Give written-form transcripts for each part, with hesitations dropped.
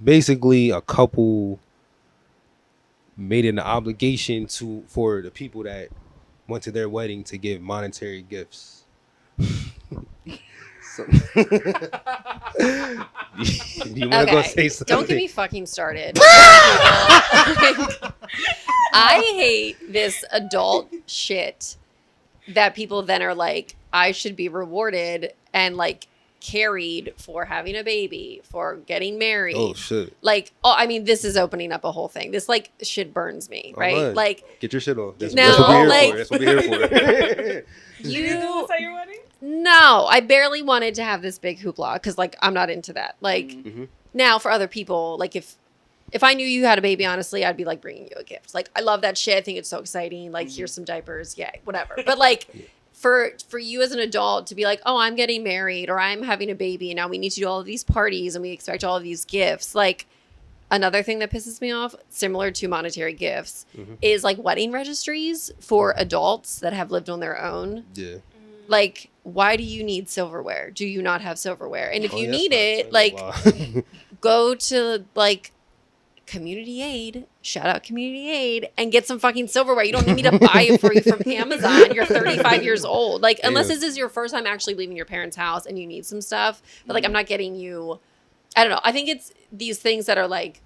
basically a couple made an obligation for the people that went to their wedding to give monetary gifts. So, do you want to go say something? Don't get me fucking started. I hate this adult shit that people then are like, I should be rewarded and like carried for having a baby, for getting married. Oh shit! Like, I mean, this is opening up a whole thing. This like shit burns me, right? Right. Like, get your shit off. That's no, what we're like, here for. That's what we're here for. You didn't do this at your wedding? No, I barely wanted to have this big hoopla because like I'm not into that. Like now for other people, like if I knew you had a baby, honestly, I'd be like bringing you a gift. Like I love that shit. I think it's so exciting. Like here's some diapers, yay, whatever. But like for you as an adult to be like, oh, I'm getting married or I'm having a baby and now we need to do all of these parties and we expect all of these gifts. Like another thing that pisses me off, similar to monetary gifts, is like wedding registries for adults that have lived on their own. Yeah. Like, why do you need silverware? Do you not have silverware? And if you need it, like, go to like community aid, shout out community aid, and get some fucking silverware. You don't need me to buy it for you from Amazon. You're 35 years old. Like, unless this is your first time actually leaving your parents' house and you need some stuff. But like, I'm not getting you, I don't know. I think it's these things that are like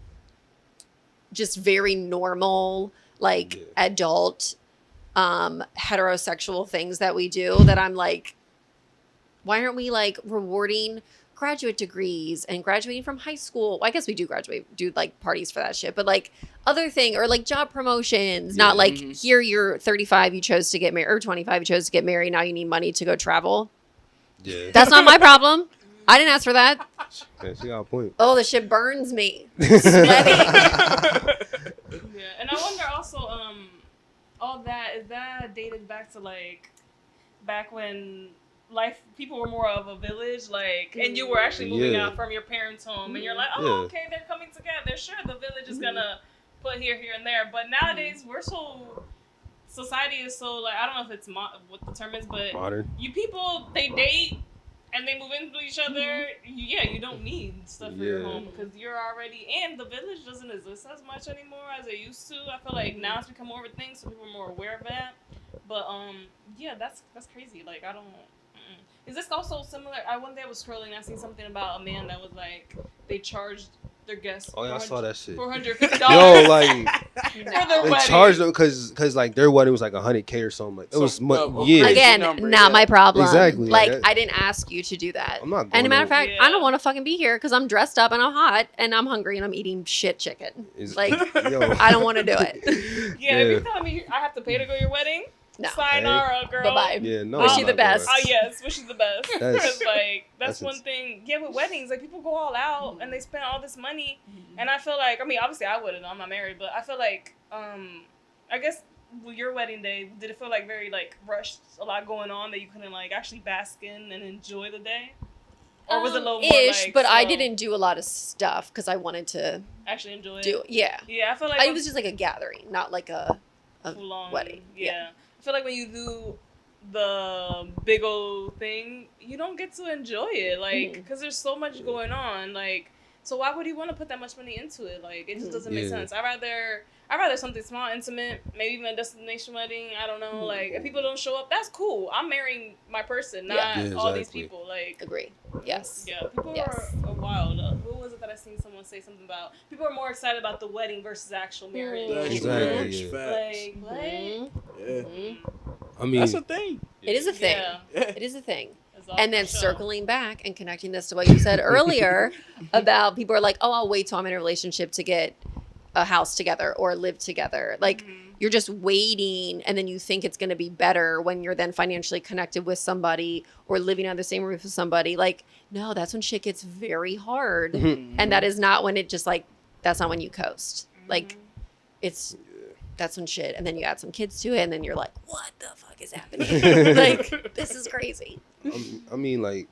just very normal, like adult, heterosexual things that we do that I'm like, why aren't we like rewarding graduate degrees and graduating from high school? Well, I guess we do do like parties for that shit, but like other thing or like job promotions, not like here you're 35, you chose to get married, or 25, you chose to get married. Now you need money to go travel. Yeah. That's not my problem. I didn't ask for that. Yeah, she got a point. Oh, the shit burns me. Sweating. And I wonder also, all that, is that dated back to like back when people were more of a village, like, and you were actually moving out from your parents' home, and you're like, oh, okay, they're coming together. Sure, the village is gonna put here, and there. But nowadays, society is so like, I don't know if it's what the term is, but modern. You people, they date and they move into each other. You don't need stuff for your home because you're already, and the village doesn't exist as much anymore as it used to. I feel like now it's become more of a thing, so people are more aware of that. But that's crazy. Like, I don't. Is this also similar? One day I was scrolling and I seen something about a man that was like, they charged their guests. Oh yeah, I saw that shit. $450. Yo, like for their they wedding. charged them because like their wedding was like $100K or something. Like it was Again, not my problem. Exactly. Like I didn't ask you to do that. I'm not. And a matter of fact, I don't want to fucking be here because I'm dressed up and I'm hot and I'm hungry and I'm eating shit chicken. Like I don't want to do it. If you're telling me I have to pay to go to your wedding. No. Sayonara, girl. Bye-bye. Yeah, no. Wish you the best. Yes, wish you the best. Because, like, that's one thing. Yeah, with weddings, like, people go all out and they spend all this money. And I feel like, I mean, obviously I wouldn't. I'm not married. But I feel like, I guess with your wedding day, did it feel like very, like, rushed? A lot going on that you couldn't, like, actually bask in and enjoy the day? Or was it a little more, like, but I didn't do a lot of stuff because I wanted to actually enjoy it. Yeah, I feel like it was just like a gathering, not like a full-on wedding. Yeah. I feel like when you do the big old thing, you don't get to enjoy it, like, because there's so much going on, like, so why would you want to put that much money into it? Like, it just doesn't make sense. I'd rather something small, intimate, maybe even a destination wedding. I don't know. Like, if people don't show up, that's cool. I'm marrying my person, not all these people. Like, agree. Yes. Yeah. People are wild. Who was it that I seen someone say something about? People are more excited about the wedding versus actual marriage. Exactly. Like, what? Yeah. I mean, that's a thing. It is a thing. Yeah. It is a thing. And then circling back and connecting this to what you said earlier about people are like, oh, I'll wait till I'm in a relationship to get a house together or live together. Like you're just waiting and then you think it's going to be better when you're then financially connected with somebody or living under the same roof with somebody. Like, no, that's when shit gets very hard. And that is not when it just like, that's not when you coast. Like that's when shit. And then you add some kids to it and then you're like, what the fuck is happening? Like, this is crazy. I mean, like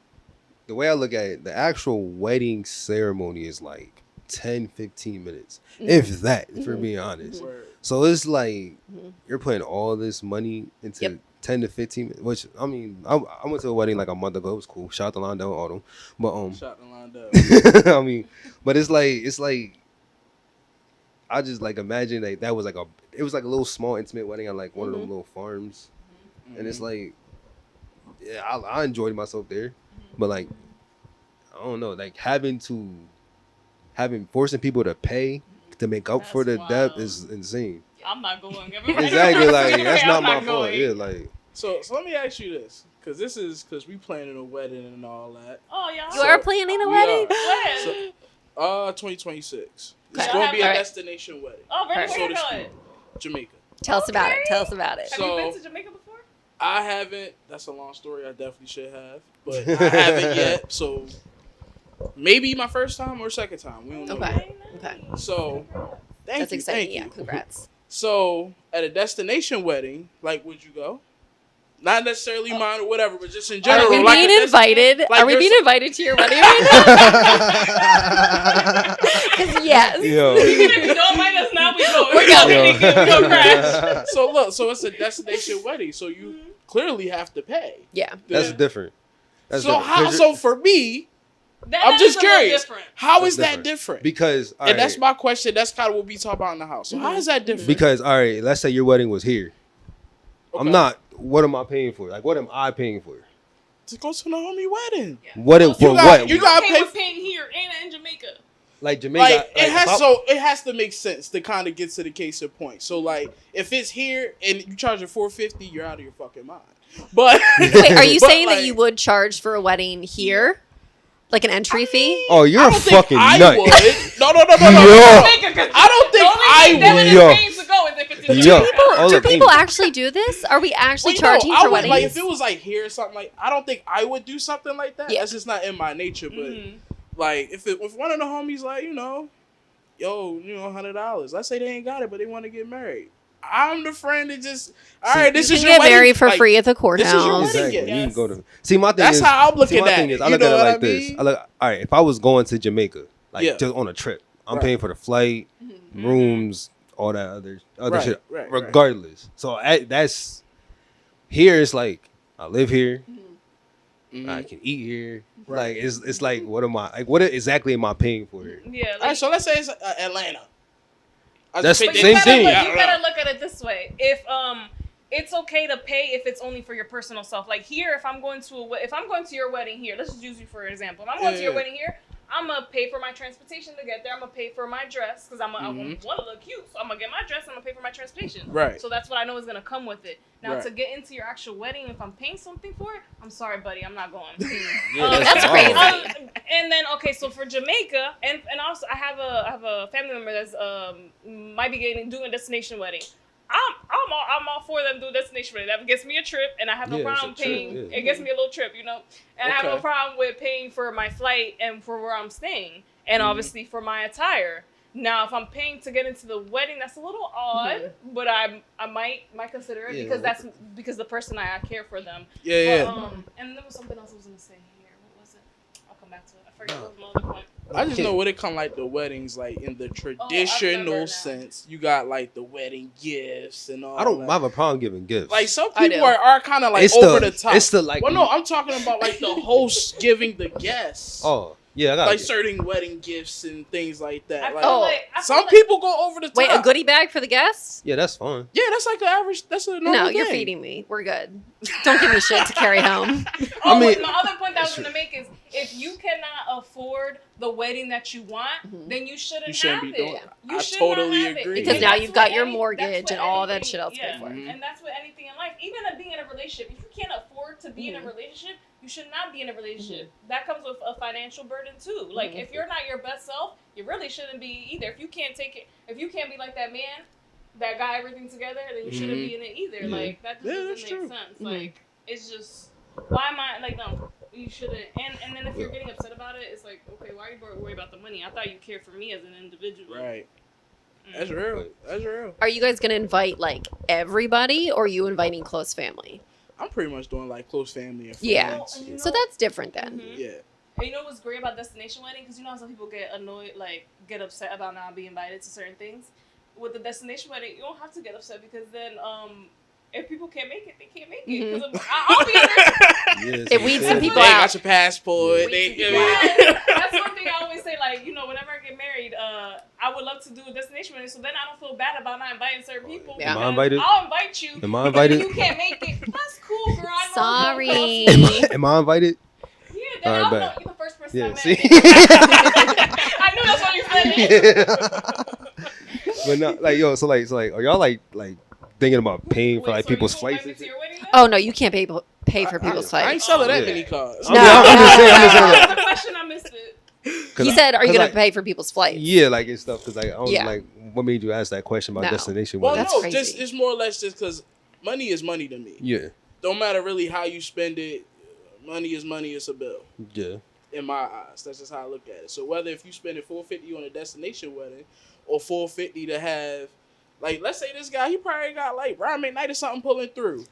the way I look at it, the actual wedding ceremony is like 10, 15 minutes, if that, if we're being honest. So it's like you're putting all this money into 10 to 15 minutes, which I mean, I went to a wedding like a month ago. It was cool. Shout out to Londo, Autumn. But Shot the line down. I mean, but it's like I just like imagine like that was like it was like a little small intimate wedding at like one of them little farms, and it's like, yeah, I enjoyed myself there, but like I don't know, like forcing people to pay to make up for the debt is insane. I'm not going. Exactly, like that's not my fault. going. Yeah, like So let me ask you this, because we planning a wedding and all that. Oh yeah. You are planning a wedding? When? 2026. It's Okay. going to be a Alright. destination wedding. Oh, really? Perfect. Where you So to going? speak. Jamaica. Tell us about it. Tell us about it. Have So- you been to Jamaica before? I haven't. That's a long story. I definitely should have, but I haven't yet. So maybe my first time or second time. We don't know. Okay. Yet. Okay. So thank That's you. exciting. Thank Yeah, you. congrats. So at a destination wedding, like, would you go? Not necessarily mine or whatever, but just in general. Are we like being invited? like Are we there's being some- invited to your wedding right now? Because yes. yo. Even if you don't mind us now, we go. We're going. We go crash. So look, so it's a destination wedding, so you clearly have to pay. Yeah. That's different. That's So different. how? 'Cause So for me, That I'm is just a little curious. different. How That's is that different? because all And that's right, my question. That's kind of what we talk about in the house. So how is that different? because all right, let's say your wedding was here. Okay. I'm not. What am I paying for? Like, what am I paying for? to go to the homie wedding. What You for? got- What? you You gotta okay pay with paying here and in Jamaica? Like Jamaica. Like it has if I- so it has to make sense to kind of get to the case in point. So like if it's here and you charge $450, you're out of your fucking mind. But Wait, are you but, saying that like, you would charge for a wedding here? Like an entry fee? Oh, you're I a don't think fucking I nut. would. No. Yo. Jamaica, 'cause I don't think the only I thing Devin would. is Yo. paying to go is if it's in Yo. Jamaica. Oh, Do look, people Amy. actually do this? Are we actually Well, charging I for would, weddings? like if it was like here or something like I don't think I would do something like that. Yeah. That's just not in my nature. But like if one of the homies like yo, $100. Let's say they ain't got it, but they want to get married. I'm the friend that just all right. This you is can your get wedding. married for Like, free at the this is your courthouse. wedding. Exactly. Yes. You can go to. See, my thing That's is. how I'm looking see, my at thing it. is, I You look know at it what like I this. mean? I look. All right, if I was going to Jamaica, like Yeah. just on a trip, I'm Right. paying for the flight, rooms, all that other Right, shit, right. regardless. So that's here. It's like I live here. Mhm. I can eat here. Right. Like it's like what am I like? What exactly am I paying for here? Yeah, All right, so let's say it's Atlanta. That's Pick but that- same you gotta, thing. Look, I you don't gotta know. look at it this way. If it's okay to pay if it's only for your personal self. Like here, if I'm going to your wedding here, let's just use you for an example. If I'm going to your Yeah. wedding here, I'm gonna pay for my transportation to get there. I'm gonna pay for my dress because I Mhm. want to look cute. So I'm gonna get my dress. I'm gonna pay for my transportation. Right. So that's what I know is gonna come with it. Now Right. to get into your actual wedding, if I'm paying something for it, I'm sorry, buddy, I'm not going. Yeah, That's wild. crazy. And then okay, so for Jamaica, and also I have a family member that's might be doing a destination wedding. I'm all for them doing destination wedding. That gets me a trip, and I have no Yeah, it's problem a trip, paying. yeah. It gets me a little trip, and I have no Okay. problem with paying for my flight and for where I'm staying, and Mhm. obviously for my attire. Now, if I'm paying to get into the wedding, that's a little odd, but I might consider it Yeah, because that's because the person I care for them. Yeah, But, yeah. and there was something else I was gonna say here. What was it? I'll come back to it. I forgot what was my other point. I just know what it come like the weddings, like in the remember traditional now. sense. You got like the wedding gifts and all. I don't that. have a problem giving gifts. Like some I people do. are kind of like It's over the top. It's the like. Well, no, I'm talking about like the host giving the guests. Oh yeah, I got like it. certain wedding gifts and things like I that. feel Like, Oh. like I feel some like- people go over the top. Wait, a goodie bag for the guests? Yeah, that's fine. Yeah, that's like the average. That's a normal No, thing. you're feeding me. We're good. Don't give me shit to carry home. Oh, I mean- my other point that I was going to make is if you cannot afford the wedding that you want, then you shouldn't, You shouldn't have be doing it. it. You I should totally not have agree. It. Because And now that's you've got with your that's mortgage with and all that anything- shit else paid yeah. for. Mhm. And that's with anything in life. Even being in a relationship, if you can't afford to be in a relationship, you should not be in a relationship. That comes with a financial burden too. Like if you're not your best self, you really shouldn't be either. If you can't take it, if you can't be like that man that got everything together, then you shouldn't be in it either. Yeah. Like that just Yeah, doesn't that's make true. sense. Like it's just why am I like no, you shouldn't. And then if you're getting upset about it, it's like okay, why are you worried about the money? I thought you cared for me as an individual. Right. That's real. That's real. Are you guys gonna invite like everybody, or are you inviting close family? I'm pretty much doing like close family and friends. Yeah. Well, and you So know- that's different then. Mhm. Yeah. And you know what's great about destination wedding? Because you know how some people get annoyed, like get upset about not being invited to certain things. With the destination wedding, you don't have to get upset because then if people can't make it, they can't make it. Mhm. Because I'll be honest. It weeds some people They out. got your passport. Yeah. They, That's one thing I always say. Like, whenever I get married, I would love to do a destination wedding, so then I don't feel bad about not inviting certain people. Yeah. Am I invited? I'll invite you. Am I invited? If you can't make it. That's cool, girl. I know Sorry. Am I invited? Yeah, then All I'll right, know bet. you're the first person I Yeah. met. See. I knew that's what you said. Yeah. But not like so are y'all like thinking about paying for Wait, like so people's you flights? invite me to your wedding then? Oh no, you can't pay for people's I ain't flights. selling that Yeah. many cars. I'm just saying. That was the question. I missed it. He said, "Are you gonna like, pay for people's flights?" Yeah, like and stuff. Because I was Yeah. like, what made you ask that question about No. destination Well, wedding? That's no, crazy. just it's more or less just because money is money to me. Yeah, Don't matter really how you spend it. Money is money. It's a bill. yeah. In my eyes, that's just how I look at it. So whether if you spend it $450 on a destination wedding, or $450 to have, like, let's say this guy, he probably got like Brian McKnight or something pulling through.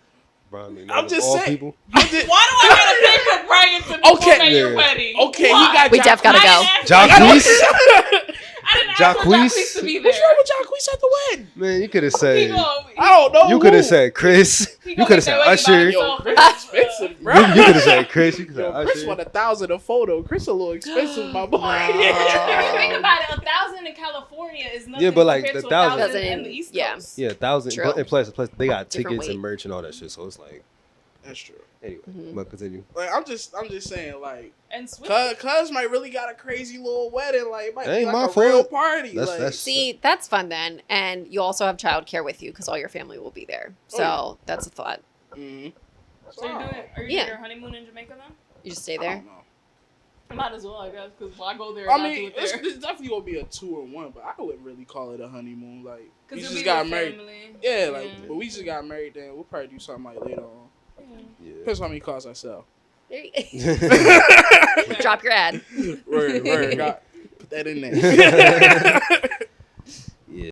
Brian, I'm just all saying. people. Why do I gotta pay for Brian to Okay. perform at your Yeah. wedding? Okay, Why? he got. We def gotta go. Jacquees? I didn't ask for Jacquees? Jacquees to be there. What's wrong with Jacquees at the wedding? Man, you could have He said. go- I don't know. You could have said Chris. he You gonna could have get said that wedding by Usher. You himself. Yo, Chris expensive, bro. could have said Chris. You could have Yo, said Chris Usher. want $1,000 a photo. Chris a little expensive, my boy. If you think about it, 1,000 in California is nothing. Yeah, but, like, compared the to 1,000 1,000 Doesn't in in- the East yeah. Coast. Yeah, 1,000. True. And plus they got Different tickets and weight. merch and all that shit. So it's like, That's true. anyway. Mhm. But continue. Like I'm just saying, like, And Swiss, cuz might really got a crazy little wedding. Like, it might Ain't be my like a real fault. party. That's- See, that's fun then, and you also have childcare with you because all your family will be there. So Oh, that's a thought. Mm-hmm. so you're doing? Are you Yeah. doing your honeymoon in Jamaica then? You just stay I there. don't know. Might as well, I guess, because I go there. I And mean, do it it's there. definitely gonna be a 2-in-1, but I wouldn't really call it a honeymoon. Like, we you'll just be got with married. family. Yeah, like, but we just got married. Then we'll probably do something like later on. Yeah. Depends how many cars I sell. There you Drop your ad. Word, got put that in there.